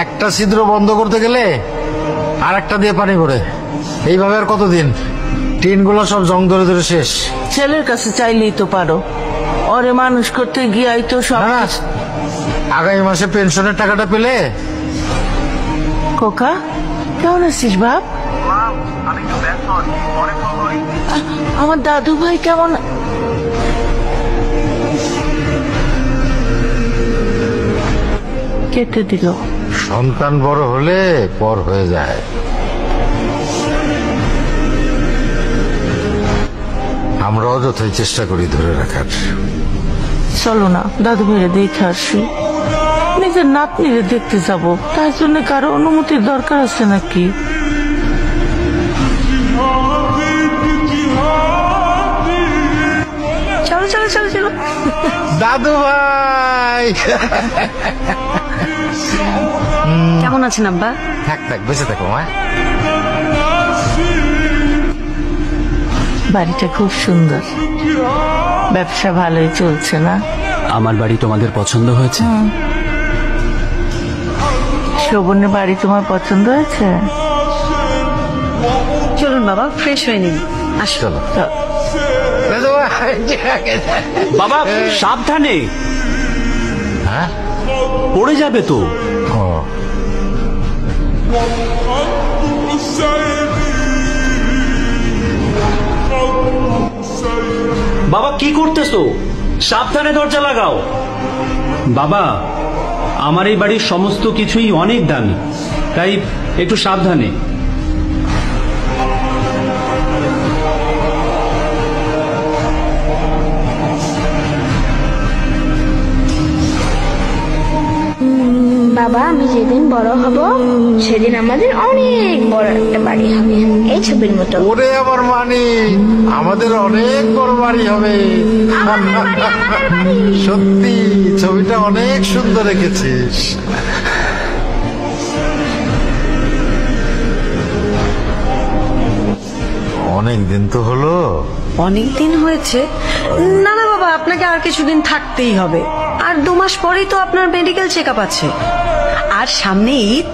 একটা ছিদ্র বন্ধ করতে গেলে আর একটা দিয়ে পানি পড়ে। এইভাবে আর কতদিন? টিনগুলো সব জং ধরে ধরে শেষ। ছেলের কাছে চাইলেই তো পারো, ওরে মানুষ করতে গিয়াই তো সব। না, আগামী মাসে পেনশনের টাকাটা পেলে। খোকা কেমন আছিস বাপ? আমার দাদু ভাই কেমন? কেটে দিল। সন্তান বড় হলে পর হয়ে যায়। আমরাও যথাই চেষ্টা করি ধরে রাখার। চলো না দাদু ভাইরে দেখে আসি। নিজের নাতনিরে দেখতে যাব, তার জন্য কারো অনুমতির দরকার আছে নাকি? চলো চলো চলো চলো। দাদু ভাই কেমন আছেন আব্বা? থাক থাক, বেঁচে থাকো মা। বাড়িটা খুব সুন্দর, ব্যবসা ভালোই চলছে না? আমার বাড়ি তোমাদের পছন্দ হয়েছে? শোভনের বাড়ি তোমার পছন্দ হয়েছে? চলুন বাবা, ফ্রেশ হয়ে নিন। চলো দাদু ভাই। বাবা সাবধানে, হ্যাঁ পড়ে যাবে তো। ও, বাবা কি করতেছো? সাবধানে দরজা লাগাও। বাবা আমার এই বাড়ির সমস্ত কিছুই অনেক দামি, তাই একটু সাবধানে। বাবা, আমি যেদিন বড় হব সেদিন আমাদের অনেক বড় একটা বাড়ি হবে, এই ছবির মতো। ওরে আমার মানি, আমাদের অনেক বড় বাড়ি হবে। সত্যি ছবিটা অনেক সুন্দর এঁকেছিস। অনেক দিন তো হলো। অনেক দিন হয়েছে। না না বাবা, আপনাকে আর কিছুদিন থাকতেই হবে। আর 2 মাস পরেই তো আপনার মেডিকেল চেক আপ আছে। আর সামনে ঈদ,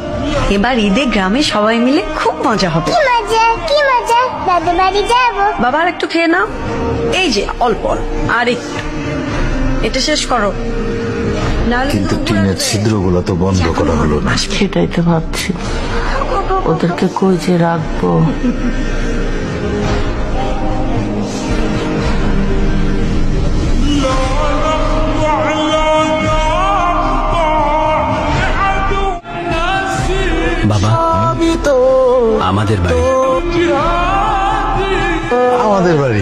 এবার ঈদে গ্রামে সবাই মিলে খুব মজা হবে। কি মজা, কি মজা, দাদু বাড়ি যাবো। বাবা আর একটু খেয়ে নাও, এই যে অল্প অল্প, আর একটু, এটা শেষ করো। কিন্তু টিনের ছিদ্রগুলো তো বন্ধ করা হলো না। সেটাই তো ভাবছি, ওদেরকে কই যে রাখবো। বাবা আমাদের বাড়ি। আমাদের বাড়ি